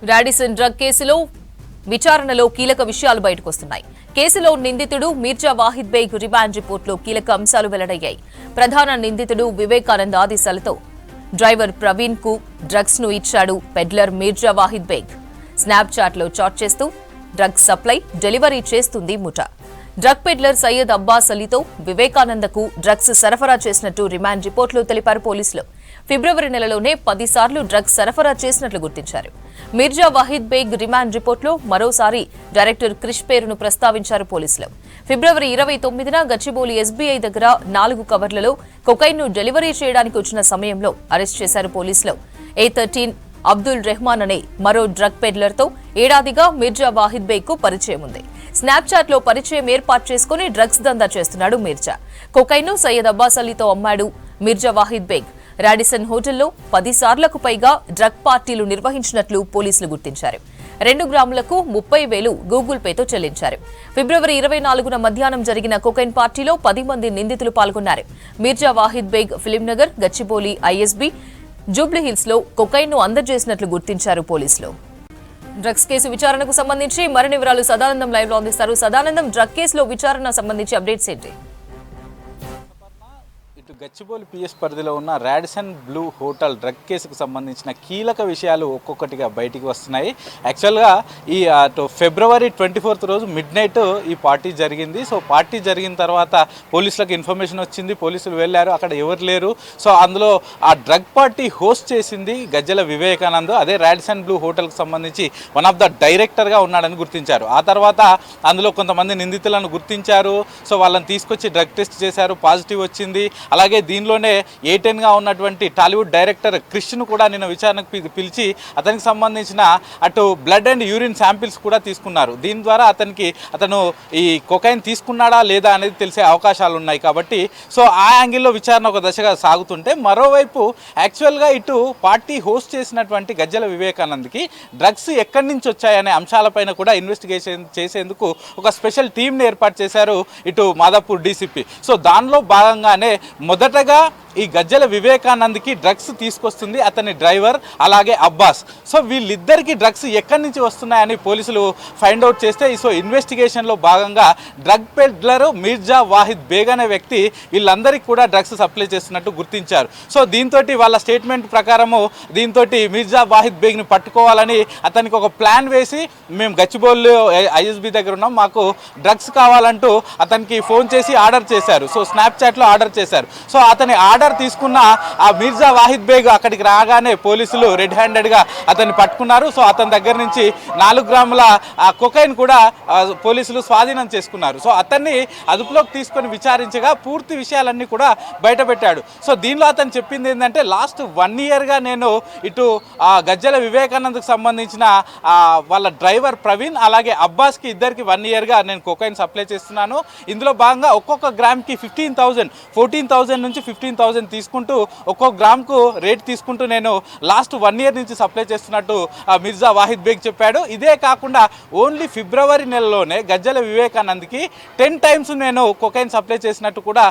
Radisson drug కేసులో విచారణలో కీలక విషయాలు బయటకొస్తున్నాయి. కేసులో నిందితుడు మీర్జా వాహిద్ బేగ్ రిమాండ్ రిపోర్టులో కీలక అంశాలు వెల్లడయ్యాయి. ప్రధాన నిందితుడు వివేకానంద్ ఆదేశాలతో డ్రైవర్ ప్రవీణ్ కు డ్రగ్స్ ను ఇచ్చాడు పెడ్లర్ మీర్జా వాహిద్ బేగ్. స్నాప్చాట్ లో చాట్ చేస్తూ డ్రగ్స్ సప్లై, డెలివరీ చేస్తుంది ముఠా. డ్రగ్ పెడ్లర్ సయ్యద్ అబ్బాస్ అలీతో వివేకానందకు డ్రగ్స్ సరఫరా చేసినట్టు రిమాండ్ రిపోర్టులో తెలిపారు పోలీసులు. ఫిబ్రవరి నెలలోనే 10 సార్లు డ్రగ్స్ సరఫరా చేసినట్లు గుర్తించారు. మీర్జా వాహిద్ బేగ్ రిమాండ్ రిపోర్టులో మరోసారి డైరెక్టర్ క్రిష్ పేరును ప్రస్తావించారు పోలీసులు. ఫిబ్రవరి 29న గచ్చిబౌలి ఎస్బీఐ దగ్గర 4 కవర్లలో కొకైన్ ను డెలివరీ చేయడానికి వచ్చిన సమయంలో అరెస్ట్ చేశారు పోలీసులు. A13 అబ్దుల్ రెహమాన్ అనే మరో డ్రగ్ పెడ్లర్ తో ఏడాదిగా మీర్జా వాహిద్ బేగ్ కు పరిచయం ఉంది. స్నాప్చాట్ లో పరిచయం ఏర్పాటు చేసుకుని డ్రగ్స్ దందా చేస్తున్నాడు మీర్జా. కొకైన్ ను సయ్యద్ అబ్బాస్ అలీతో అమ్మాడు మీర్జా వాహిద్ బేగ్. రాడిసన్ హోటల్లో 10 సార్లకు పైగా డ్రగ్ పార్టీలు నిర్వహించినట్లు పోలీసులు గుర్తించారు. 2 గ్రాములకు 30,000 గూగుల్ పేతో చెల్లించారు. ఫిబ్రవరి 24న మధ్యాహ్నం జరిగిన కొకైన్ పార్టీలో 10 మంది నిందితులు పాల్గొన్నారు. మీర్జా వాహిద్ బేగ్ ఫిలింనగర్, గచ్చిబౌలి, ఐఎస్బీ, జూబ్లీహిల్స్ లో కొకైన్ ను అందజేసినట్లు గుర్తించారు పోలీసులు. డ్రగ్స్ కేసు విచారణకు సంబంధించి మరిన్ని వివరాలు సదానందం లైవ్ లో అందిస్తారు. సదానందం, డ్రగ్ కేసులో విచారణ సంబంధించి అప్డేట్స్ ఏంటి? గచ్చిబౌలి పిఎస్ పరిధిలో ఉన్న రాడిసన్ బ్లూ హోటల్ డ్రగ్ కేసుకు సంబంధించిన కీలక విషయాలు ఒక్కొక్కటిగా బయటికి వస్తున్నాయి. యాక్చువల్గా ఈ ఫిబ్రవరి 24th రోజు మిడ్ నైట్ ఈ పార్టీ జరిగింది. సో పార్టీ జరిగిన తర్వాత పోలీసులకు ఇన్ఫర్మేషన్ వచ్చింది, పోలీసులు వెళ్ళారు, అక్కడ ఎవరు లేరు. సో అందులో ఆ డ్రగ్ పార్టీ హోస్ట్ చేసింది గజ్జల వివేకానంద్. అదే రాడిసన్ బ్లూ హోటల్కి సంబంధించి వన్ ఆఫ్ ద డైరెక్టర్గా ఉన్నాడని గుర్తించారు. ఆ తర్వాత అందులో కొంతమంది నిందితులను గుర్తించారు. సో వాళ్ళని తీసుకొచ్చి డ్రగ్ టెస్ట్ చేశారు, పాజిటివ్ వచ్చింది. అలాగే దీనిలోనే A10గా ఉన్నటువంటి టాలీవుడ్ డైరెక్టర్ క్రిష్ను కూడా నిన్న విచారణకు పిలిచి అతనికి సంబంధించిన అటు బ్లడ్ అండ్ యూరిన్ శాంపిల్స్ కూడా తీసుకున్నారు. దీని ద్వారా అతను ఈ కొకైన్ తీసుకున్నాడా లేదా అనేది తెలిసే అవకాశాలు ఉన్నాయి. కాబట్టి సో ఆ యాంగిల్లో విచారణ ఒక దశగా సాగుతుంటే, మరోవైపు యాక్చువల్గా ఇటు పార్టీ హోస్ట్ చేసినటువంటి గజ్జల వివేకానంద్కి డ్రగ్స్ ఎక్కడి నుంచి వచ్చాయనే అంశాలపైన కూడా ఇన్వెస్టిగేషన్ చేసేందుకు ఒక స్పెషల్ టీంని ఏర్పాటు చేశారు ఇటు మాదాపూర్ డీసీపీ. సో దానిలో భాగంగానే మొదటగా ఈ గజ్జల వివేకానంద్కి డ్రగ్స్ తీసుకొస్తుంది అతని డ్రైవర్, అలాగే అబ్బాస్. సో వీళ్ళిద్దరికి డ్రగ్స్ ఎక్కడి నుంచి వస్తున్నాయని పోలీసులు ఫైండ్ అవుట్ చేస్తే, సో ఇన్వెస్టిగేషన్లో భాగంగా డ్రగ్ పెడ్లర్ మీర్జా వాహిద్ బేగ్ అనే వ్యక్తి వీళ్ళందరికీ కూడా డ్రగ్స్ సప్లై చేస్తున్నట్టు గుర్తించారు. సో దీంతో వాళ్ళ స్టేట్మెంట్ ప్రకారము దీంతో మీర్జా వాహిద్ బేగ్ని పట్టుకోవాలని అతనికి ఒక ప్లాన్ వేసి, మేము గచ్చిబౌలి ఐఎస్బీ దగ్గర ఉన్నాం, మాకు డ్రగ్స్ కావాలంటూ అతనికి ఫోన్ చేసి ఆర్డర్ చేశారు. సో స్నాప్చాట్లో ఆర్డర్ చేశారు. సో అతని ఆర్డర్ తీసుకున్న ఆ మీర్జా వాహిద్ బేగ్ అక్కడికి రాగానే పోలీసులు రెడ్ హ్యాండెడ్గా అతన్ని పట్టుకున్నారు. సో అతని దగ్గర నుంచి 4 గ్రాముల కొకైన్ కూడా పోలీసులు స్వాధీనం చేసుకున్నారు. సో అతన్ని అదుపులోకి తీసుకొని విచారించగా పూర్తి విషయాలన్నీ కూడా బయటపెట్టాడు. సో దీనిలో అతను చెప్పింది ఏంటంటే, లాస్ట్ 1 ఇయర్గా నేను ఇటు గజ్జల వివేకానంద్కి సంబంధించిన వాళ్ళ డ్రైవర్ ప్రవీణ్, అలాగే అబ్బాస్కి ఇద్దరికి 1 ఇయర్గా నేను కొకైన్ సప్లై చేస్తున్నాను. ఇందులో భాగంగా ఒక్కొక్క గ్రామ్కి 14,000 నుంచి 15,000 తీసుకుంటూ ఒక్కొక్క గ్రామ్కు రేట్ తీసుకుంటూ నేను లాస్ట్ 1 ఇయర్ నుంచి సప్లై చేస్తున్నట్టు మీర్జా వాహిద్ బేగ్ చెప్పాడు. ఇదే కాకుండా ఓన్లీ ఫిబ్రవరి నెలలోనే గజ్జల వివేకానంద్కి 10 times నేను కొకైన్ సప్లై చేసినట్టు కూడా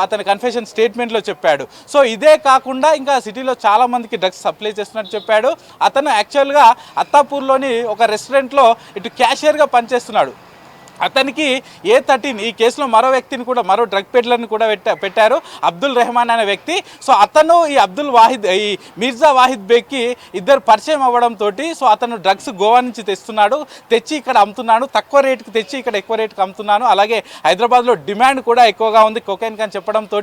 అతని కన్ఫెషన్ స్టేట్మెంట్లో చెప్పాడు. సో ఇదే కాకుండా ఇంకా సిటీలో చాలా మందికి డ్రగ్స్ సప్లై చేస్తున్నట్టు చెప్పాడు. అతను యాక్చువల్గా అత్తాపూర్లోని ఒక రెస్టారెంట్లో ఇటు క్యాషియర్గా పనిచేస్తున్నాడు. అతనికి A13 ఈ కేసులో మరో వ్యక్తిని కూడా, మరో డ్రగ్ పెడ్లర్ని కూడా పెట్టారు, అబ్దుల్ రెహమాన్ అనే వ్యక్తి. సో అతను ఈ మీర్జా వాహిద్ బేగ్కి ఇద్దరు పరిచయం అవ్వడంతో సో అతను డ్రగ్స్ గోవా నుంచి తెచ్చి ఇక్కడ అమ్ముతున్నాను, తక్కువ రేటుకి తెచ్చి ఇక్కడ ఎక్కువ రేటుకి అమ్ముతున్నాను, అలాగే హైదరాబాద్లో డిమాండ్ కూడా ఎక్కువగా ఉంది కొకైన్ అని చెప్పడంతో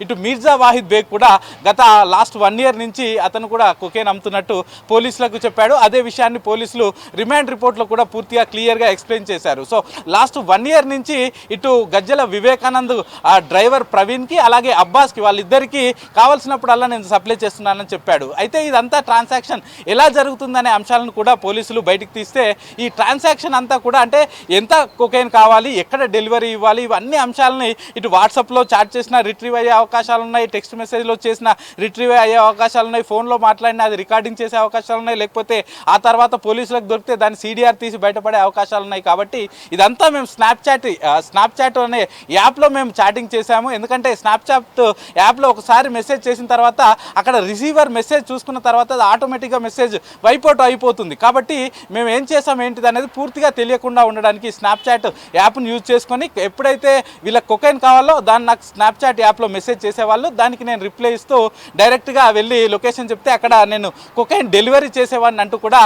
ఇటు మీర్జా వాహిద్ బేగ్ కూడా గత లాస్ట్ 1 ఇయర్ నుంచి అతను కూడా కొకైన్ అమ్ముతున్నట్టు పోలీసులకు చెప్పాడు. అదే విషయాన్ని పోలీసులు రిమాండ్ రిపోర్ట్లో కూడా పూర్తిగా క్లియర్గా ఎక్స్ప్లెయిన్ చేశారు. సో లాస్ట్ 1 ఇయర్ నుంచి ఇటు గజ్జల వివేకానంద్ ఆ డ్రైవర్ ప్రవీణ్కి, అలాగే అబ్బాస్కి, వాళ్ళిద్దరికీ కావాల్సినప్పుడల్లా నేను సప్లై చేస్తున్నానని చెప్పాడు. అయితే ఇదంతా ట్రాన్సాక్షన్ ఎలా జరుగుతుందనే అంశాలను కూడా పోలీసులు బయటకు తీస్తే, ఈ ట్రాన్సాక్షన్ అంతా కూడా అంటే ఎంత కొకైన్ కావాలి, ఎక్కడ డెలివరీ ఇవ్వాలి, ఇవన్నీ అంశాలని ఇటు వాట్సాప్లో చాట్ చేసిన రిట్రీవ్ అయ్యే అవకాశాలు ఉన్నాయి, టెక్స్ట్ మెసేజ్లో చేసిన రిట్రీవ్ అయ్యే అవకాశాలు ఉన్నాయి, ఫోన్లో మాట్లాడిన అది రికార్డింగ్ చేసే అవకాశాలు ఉన్నాయి, లేకపోతే ఆ తర్వాత పోలీసులకు దొరికితే దాన్ని CDR తీసి బయటపడే అవకాశాలు ఉన్నాయి. కాబట్టి ఇదంతా ఇదంతా మేము స్నాప్చాట్ అనే యాప్లో మేము చాటింగ్ చేశాము. ఎందుకంటే స్నాప్చాట్ యాప్లో ఒకసారి మెసేజ్ చేసిన తర్వాత అక్కడ రిసీవర్ మెసేజ్ చూసుకున్న తర్వాత అది ఆటోమేటిక్గా మెసేజ్ వైపౌట్ అయిపోతుంది. కాబట్టి మేము ఏం చేసాం ఏంటిది అనేది పూర్తిగా తెలియకుండా ఉండడానికి స్నాప్చాట్ యాప్ను యూజ్ చేసుకొని ఎప్పుడైతే వీళ్ళకి కొకైన్ కావాలో దాన్ని నాకు స్నాప్చాట్ యాప్లో మెసేజ్ చేసేవాళ్ళు, దానికి నేను రిప్లై ఇస్తూ డైరెక్ట్గా వెళ్ళి లొకేషన్ చెప్తే అక్కడ నేను కొకైన్ డెలివరీ చేసేవాడిని అంటూ కూడా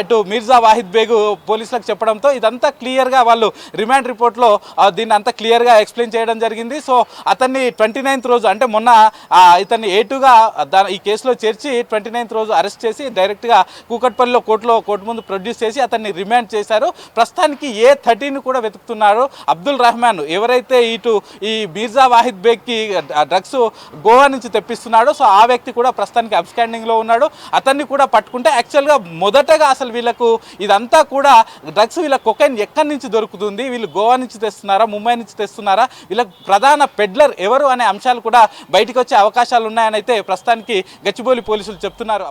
ఇటు మీర్జా వాహిద్ బేగ్ పోలీసులకు చెప్పడంతో ఇదంతా క్లియర్గా వాళ్ళు రిమాండ్ రిపోర్ట్లో దీన్ని అంతా క్లియర్గా ఎక్స్ప్లెయిన్ చేయడం జరిగింది. సో అతన్ని 29th రోజు అంటే మొన్న ఇతన్ని ఏటుగా ఈ కేసులో చేర్చి 29th రోజు అరెస్ట్ చేసి డైరెక్ట్గా కూకట్పల్లిలో కోర్టు ముందు ప్రొడ్యూస్ చేసి అతన్ని రిమాండ్ చేశారు. ప్రస్తుతానికి A13 కూడా వెతుకుతున్నారు. అబ్దుల్ రెహమాన్ ఎవరైతే ఈ మీర్జా వాహిద్ బేగ్కి డ్రగ్స్ గోవా నుంచి తెప్పిస్తున్నాడో సో ఆ వ్యక్తి కూడా ప్రస్తుతానికి అబ్స్కాండింగ్లో ఉన్నాడు. అతన్ని కూడా పట్టుకుంటే యాక్చువల్గా మొదటగా అసలు వీళ్ళకు ఇదంతా కూడా డ్రగ్స్ వీళ్ళ కొకైన్ ఎక్కడి నుంచి దొరుకుతుంది, వీళ్ళు గోవా నుంచి తెస్తున్నారా, ముంబై నుంచి తెస్తున్నారా, వీళ్ళకి ప్రధాన పెడ్లర్ ఎవరు అనే అంశాలు కూడా బయటకు వచ్చే అవకాశాలు ఉన్నాయని అయితే ప్రస్తుతానికి గచ్చిబౌలి పోలీసులు చెప్తున్నారు.